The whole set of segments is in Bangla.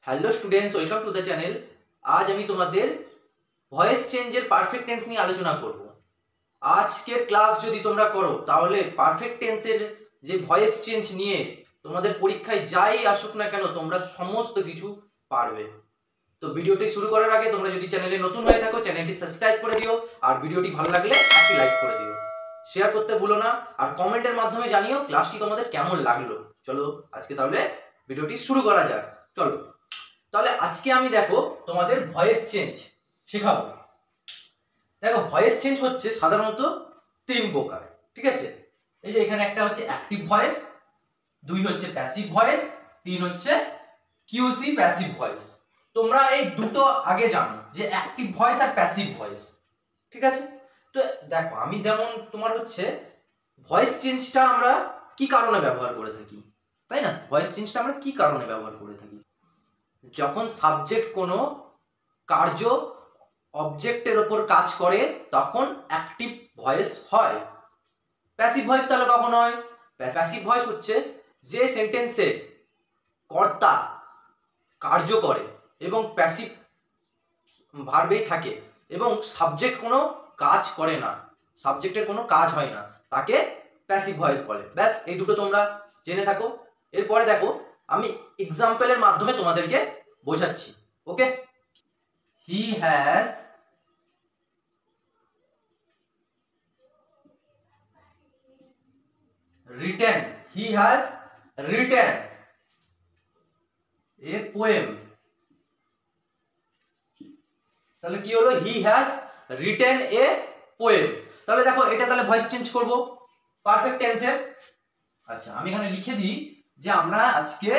Hello students, welcome to the channel. আজ আমি তোমাদের ভয়েস চেঞ্জের পারফেক্ট টেন্স নিয়ে আলোচনা করব। আজকের ক্লাস যদি তোমরা করো তাহলে পারফেক্ট টেন্সের যে ভয়েস চেঞ্জ নিয়ে তোমাদের পরীক্ষায় যাই আসুক না কেন তোমরা সমস্ত কিছু পারবে। তো ভিডিওটি শুরু করার আগে তোমরা যদি চ্যানেলে নতুন হয়ে থাকো চ্যানেলটি সাবস্ক্রাইব করে দিও, আর ভিডিওটি ভালো লাগলে একটি লাইক করে দিও, শেয়ার করতে ভুলো না, আর কমেন্টের মাধ্যমে জানিও ক্লাসটি তোমাদের কেমন লাগলো। চলো আজকে তাহলে ভিডিওটি শুরু করা যাক। চলো তাহলে আজকে আমি দেখো তোমাদের ভয়েস চেঞ্জ শেখাবো। দেখো ভয়েস চেঞ্জ হচ্ছে সাধারণত তিন প্রকার, ঠিক আছে? এই যে এখানে একটা হচ্ছে অ্যাক্টিভ ভয়েস, দুই হচ্ছে প্যাসিভ ভয়েস, তিন হচ্ছে কিউসি প্যাসিভ ভয়েস। তোমরা এই দুটো আগে জানো যে অ্যাক্টিভ ভয়েস আর প্যাসিভ ভয়েস, ঠিক আছে? তো দেখো আমি যেমন তোমার হচ্ছে ভয়েস চেঞ্জটা আমরা কি কারণে ব্যবহার করে থাকি, তাই না? ভয়েস চেঞ্জটা আমরা কি কারণে ব্যবহার করে থাকি? যখন সাবজেক্ট কোনো কার্য অবজেক্টের উপর কাজ করে তখন অ্যাক্টিভ ভয়েস হয়। প্যাসিভ ভয়েস তাহলে কখন হয়? প্যাসিভ ভয়েস হচ্ছে যে সেন্টেন্সে কর্তা কার্য করে এবং প্যাসিভ ভার্বেই থাকে এবং সাবজেক্ট কোনো কাজ করে না, সাবজেক্টের কোনো কাজ হয় না, তাকে প্যাসিভ ভয়েস বলে। ব্যাস এই দুটো তোমরা জেনে থাকো। এরপরে দেখো আমি এক্সাম্পলের মাধ্যমে তোমাদেরকে বোঝাচ্ছি। Okay, he has written, he has written a poem। তাহলে কি হলো? he has written a poem। তাহলে দেখো এটা তাহলে ভয়েস চেঞ্জ করব পারফেক্ট টেন্সের। আচ্ছা আমি এখানে লিখে দিই যে আমরা আজকে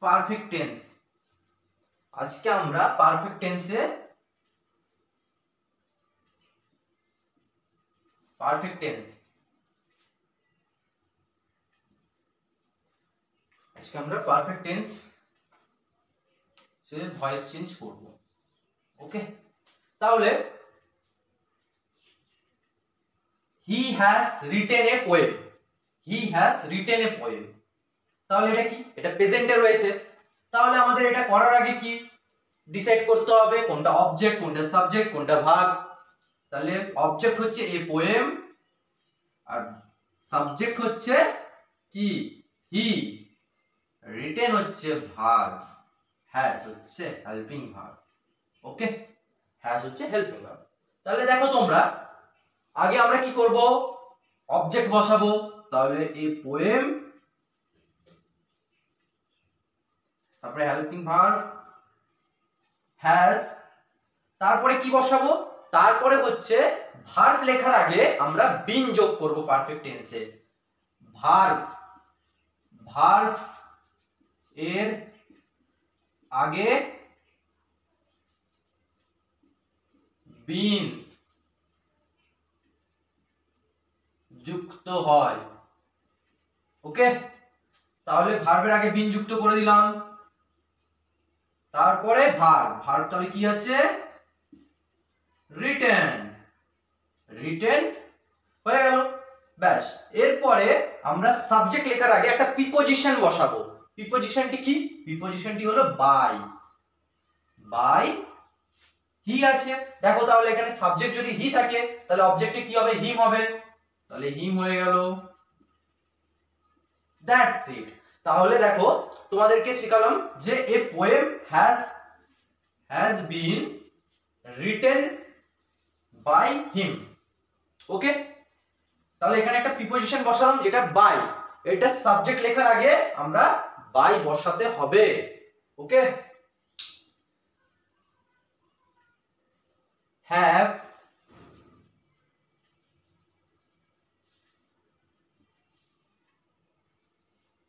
পারফেক্ট টেন্স, আজকে আমরা পারফেক্ট টেন্সে পারফেক্ট টেন্স আজকে আমরা পারফেক্ট টেন্স সে ভয়েস চেঞ্জ করব। ওকে, তাহলে he has written a poem, he has written a poem। তাহলে এটা কি? এটা প্রেজেন্টে রয়েছে। তাহলে আমাদের এটা করার আগে কি ডিসাইড করতে হবে কোনটা অবজেক্ট, কোনটা সাবজেক্ট, কোনটা ভার্ব। তাহলে অবজেক্ট হচ্ছে এ পোয়েম আর সাবজেক্ট হচ্ছে কি? হি। রিটেন হচ্ছে ভার্ব, হ্যাজ হচ্ছে হেল্পিং ভার্ব। ওকে, হ্যাজ হচ্ছে হেল্পিং ভার্ব। তাহলে দেখো তোমরা আগে আমরা কি করব? অবজেক্ট বসাবো। তাহলে এ পোয়েম, তারপরে হেল্পিং ভার্ব হ্যাজ, তারপরে কি বসাবো? তারপরে হচ্ছে ভার্ব লেখার আগে আমরা বিন যোগ করব পারফেক্ট টেন্সে। ভার্ব, ভার্ব এর আগে বিন যুক্ত হয়। ওকে, তাহলে ভার্বের আগে বিন যুক্ত করে দিলাম। তারপরে ভার্ব, ভার্ব তাহলে কি আছে? রিটেন, রিটেন হয়ে গেল। ব্যাস, এরপরে আমরা সাবজেক্ট লেখার আগে একটা প্রিপজিশন বসাবো। প্রিপজিশনটি কি? প্রিপজিশনটি হলো বাই। বাই হি আছে। দেখো তাহলে এখানে সাবজেক্ট যদি হি থাকে তাহলে অবজেক্টে কি হবে? হিম হবে। তাহলে হিম হয়ে গেল। That's it. তাহলে দেখো তোমাদেরকে শেখালাম যে a poem has been written by him. Okay, তাহলে এখানে একটা প্রিপজিশন বসালাম যেটা বাই। এটা সাবজেক্ট লেখার আগে আমরা বাই বসাতে হবে। ওকে, have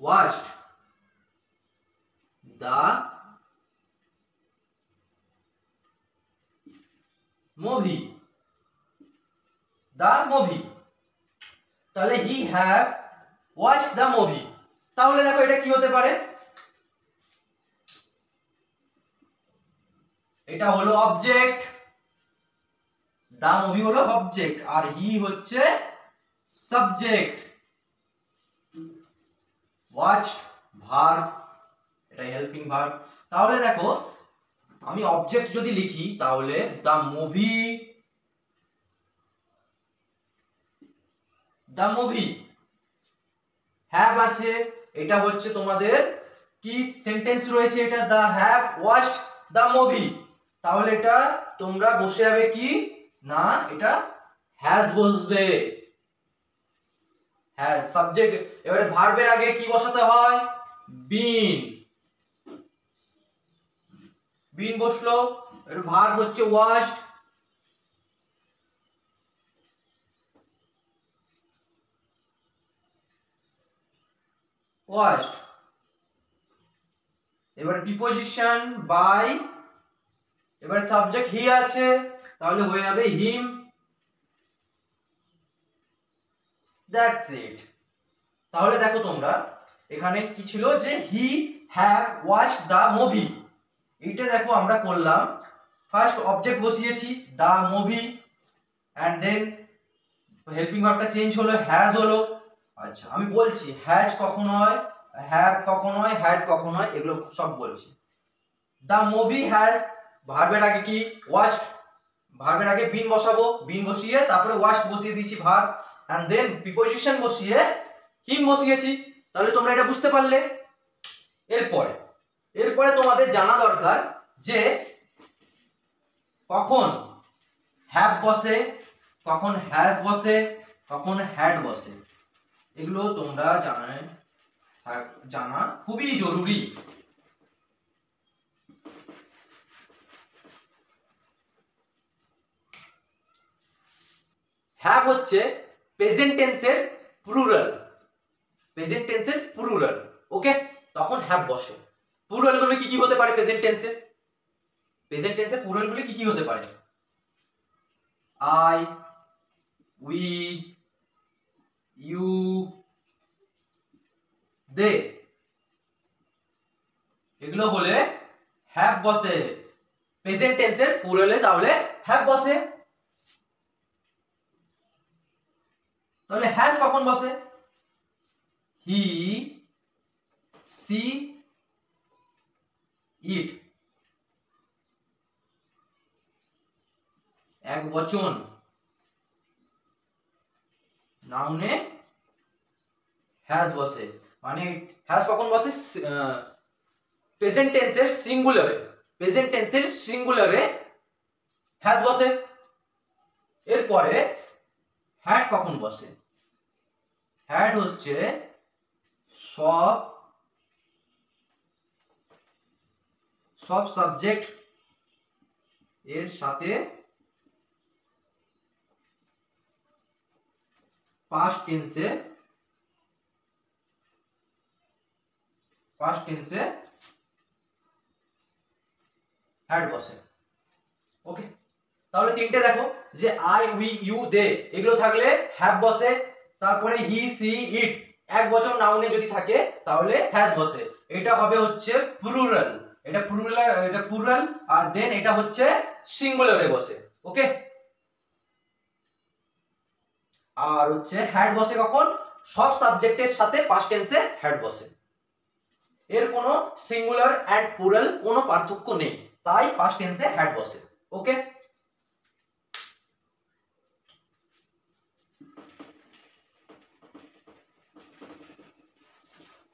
watched the movie, the movie। তাহলে he have watched the movie। তাহলে দেখো এটা কি হতে পারে? এটা হলো অবজেক্ট, the movie হলো অবজেক্ট আর he হচ্ছে সাবজেক্ট। ওয়াচড ভার্ব, এটা হেল্পিং ভার্ব। তাহলে দেখো আমি অবজেক্ট যদি লিখি তাহলে the movie, the movie have আছে, এটা হচ্ছে তোমাদের কি সেন্টেন্স রয়েছে, এটা the have watched the movie. তাহলে এটা তোমরা বসে যাবে কি না, এটা হ্যাজ বসবে, হ্যাজ সাবজেক্ট। এবারে ভার্বের আগে কি বসাতে হয়, বিন, বিন বসলো। এর ভার্ব হচ্ছে ওয়াচড, ওয়াচড। এবার প্রিপজিশন বাই, এবার সাবজেক্ট হি আছে তাহলে হয়ে যাবে হিম, দ্যাটস ইট। তাহলে দেখো তোমরা এখানে কি ছিল যে he have watched the movie, এইটা দেখো আমরা করলাম। ফার্স্ট অবজেক্ট বসিয়েছি the movie, and then helping ভার্বটা চেঞ্জ হলো, হ্যাজ হলো। আচ্ছা আমি বলছি হ্যাজ কখন হয়, হ্যাভ কখন হয়, হ্যাড কখন হয়, এগুলো সব বলছি। দ্য মুভি হ্যাজ, ভার্বের আগে কি ওয়াচড, ভার্বের আগে বিন বসাবো, বিন বসিয়ে তারপরে ওয়াচড বসিয়ে দিয়েছি ভার্ব, এন্ড দেন প্রিপজিশন বসিয়ে হিম বসিয়েছি। তাহলে তোমরা এটা বুঝতে পারলে। এরপরে এরপরে তোমাদের জানা দরকার যে কখন হ্যাভ বসে, কখন হ্যাজ বসে, কখন হ্যাড বসে, এগুলো তোমরা জানা খুবই জরুরি। হ্যাভ হচ্ছে প্রেজেন্ট টেন্সের প্লুরাল, প্রেজেন্ট টেন্সের প্লুরাল, ওকে, তখন হ্যাভ বসে। প্লুরাল গুলো কি কি হতে পারে প্রেজেন্ট টেন্সে, প্রেজেন্ট টেন্সের প্লুরাল গুলো কি কি হতে পারে, আই, উই, ইউ, দে, এগুলো হলে হ্যাভ বসে প্রেজেন্ট টেন্সের প্লুরালে, তাহলে হ্যাভ বসে। তাহলে হ্যাজ কখন বসে, হি, সি, ইট, এক বচন, নাউনে হ্যাজ বসে। মানে হ্যাজ কখন বসে, প্রেজেন্ট টেন্সের সিঙ্গুলারে, প্রেজেন্ট টেন্সের সিঙ্গুলারে হ্যাজ বসে। এরপরে হ্যাড কখন বসে, হ্যাড হচ্ছে সব সব সাবজেক্ট এর সাথে পাস্ট টেন্সে, পাস্ট টেন্সে হ্যাড বসে, ওকে। তাহলে তিনটে দেখো যে আই, উই, ইউ, দে, এগুলো থাকলে হ্যাভ বসে। তারপরে হি, সি, ইট, এক বচন নাউনে যদি থাকে তাহলে হ্যাজ বসে। এটা হবে হচ্ছে প্লুরাল, এটা প্লুরাল, এটা প্লুরাল, আর দেন এটা হচ্ছে সিঙ্গুলারে বসে, ওকে। আর হচ্ছে হ্যাড বসে কখন, সব সাবজেক্টের সাথে পাস্ট টেন্সে হ্যাড বসে। এর কোনো সিঙ্গুলার এন্ড প্লুরাল কোনো পার্থক্য নেই, তাই পাস্ট টেন্সে হ্যাড বসে, ওকে।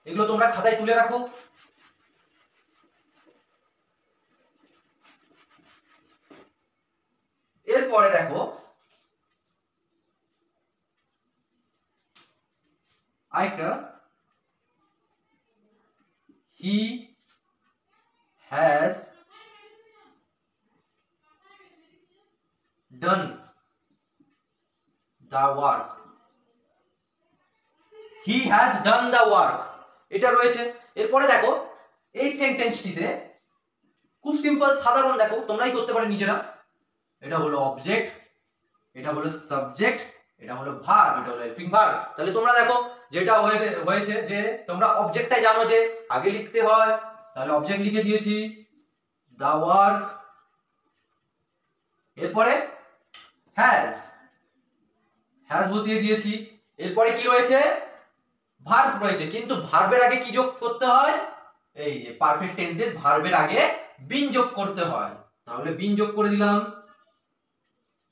এগুলো তোমরা খাতায় তুলে রাখো। এরপরে দেখো আরেকটা, he has done the work, he has done the work, এটা রয়েছে। এরপরে দেখো এই সেন্টেন্সটিতে খুব সিম্পল সাধারণ, দেখো তোমরাই করতে পারো নিজেরা। এটা হলো অবজেক্ট, এটা হলো সাবজেক্ট, এটা হলো ভার্ব, এটা হলো হেল্পিং ভার্ব। তাহলে তোমরা দেখো যেটা হয়েছে যে তোমরা অবজেক্টটাই জানো যে আগে লিখতে হয়, তাহলে অবজেক্ট লিখে দিয়েছি দা ওয়ার্ক। এরপরে হ্যাজ, হ্যাজ বসিয়ে দিয়েছি। এরপরে কি রয়েছে, ভার্ব রয়েছে, কিন্তু ভার্বের আগে কি যোগ করতে হয়? এই যে পারফেক্ট টেন্সের ভার্বের আগে বিন যোগ করতে হয়। তাহলে বিন যোগ করে দিলাম,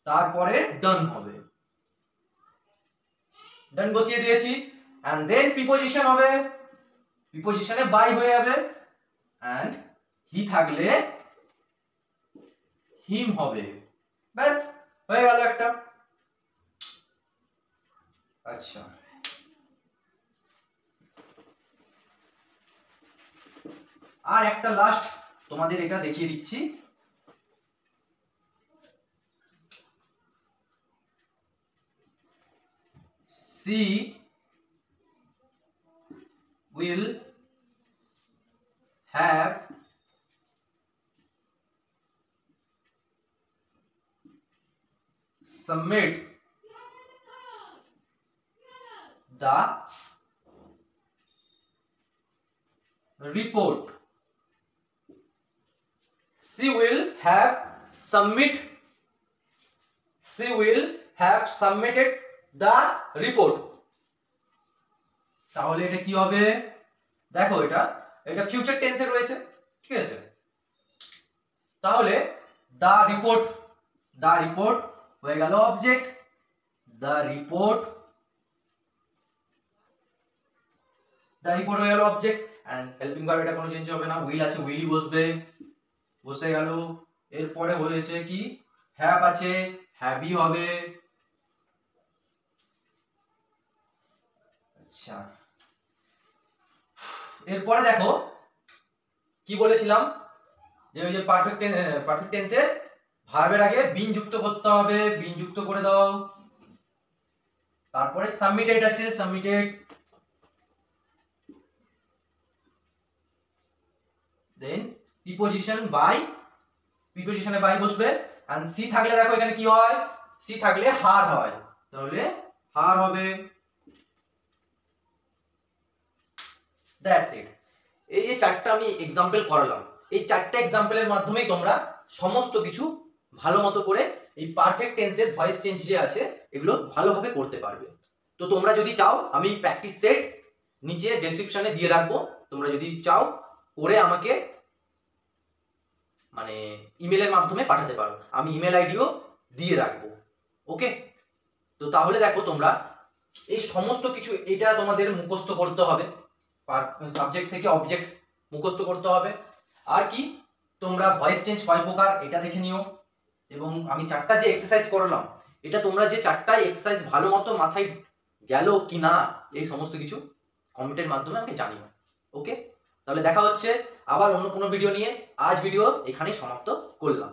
তারপরে ডান হবে, ডান বসিয়ে দিয়েছি। এন্ড দেন প্রিপজিশন হবে, প্রিপজিশনে বাই হয়ে যাবে, এন্ড হি থাকলে হিম হবে। ব্যাস হয়ে গেল একটা। আচ্ছা, আর একটা লাস্ট তোমাদের এটা দেখিয়ে দিচ্ছি। She will have submit the report. She will have submitted the report. তাহলে এটা কি হবে? দেখো এটা ফিউচার টেন্সে রয়েছে, ঠিক আছে? তাহলে the report হয়ে গেল অবজেক্ট, the report হয়ে গেল অবজেক্ট, এন্ড হেল্পিং ভার্ব এটা কোনো চেঞ্জ হবে না, উইল আছে উইলই বসবে, বসে গেল। এরপরে হয়েছে কি, হ্যাভ আছে হ্যাভই হবে। আচ্ছা, এরপরে দেখো কি বলেছিলাম, যে ওই যে পারফেক্ট টেন্সের ভার্বের আগে বিন যুক্ত করতে হবে, বিন যুক্ত করে দাও। তারপরে সাবমিটেড আছে, সাবমিটেড, দেন প্রিপজিশনে বাই বসবে, এন্ড সি থাকলে দেখো এখানে কি হয়, সি থাকলে হার হয়, তাহলে হার হবে। That's it. এই যে চারটা আমি এক্সাম্পল করালাম, এই চারটা এক্সাম্পলের মাধ্যমেই তোমরা সমস্ত কিছু ভালো মতো করে এই পারফেক্ট টেন্সের ভয়েস চেঞ্জ যে আছে এগুলো ভালোভাবে করতে পারবে। তো তোমরা যদি চাও, আমি প্র্যাকটিস সেট নিচে ডেসক্রিপশনে দিয়ে রাখবো, তোমরা যদি চাও করে আমাকে মানে ইমেলের মাধ্যমে পাঠাতে পারো, আমি ইমেল আইডিও দিয়ে রাখবো। ওকে, তো তাহলে দেখো তোমরা এই সমস্ত কিছু এটা তোমাদের মুখস্থ করতে হবে, সাবজেক্ট থেকে অবজেক্ট মুখস্থ করতে হবে। আর কি, তোমরা ভয়েস চেঞ্জ কয় প্রকার এটা দেখে নিও, এবং আমি চারটা যে এক্সারসাইজ করলাম এটা তোমরা যে চারটা এক্সারসাইজ ভালো মতো মাথায় গেল কি না এই সমস্ত কিছু কমেন্টের মাধ্যমে আমাকে জানিও। ওকে, তাহলে দেখা হচ্ছে আবার অন্য কোনো ভিডিও নিয়ে। আজ ভিডিও এখানেই সমাপ্ত করলাম।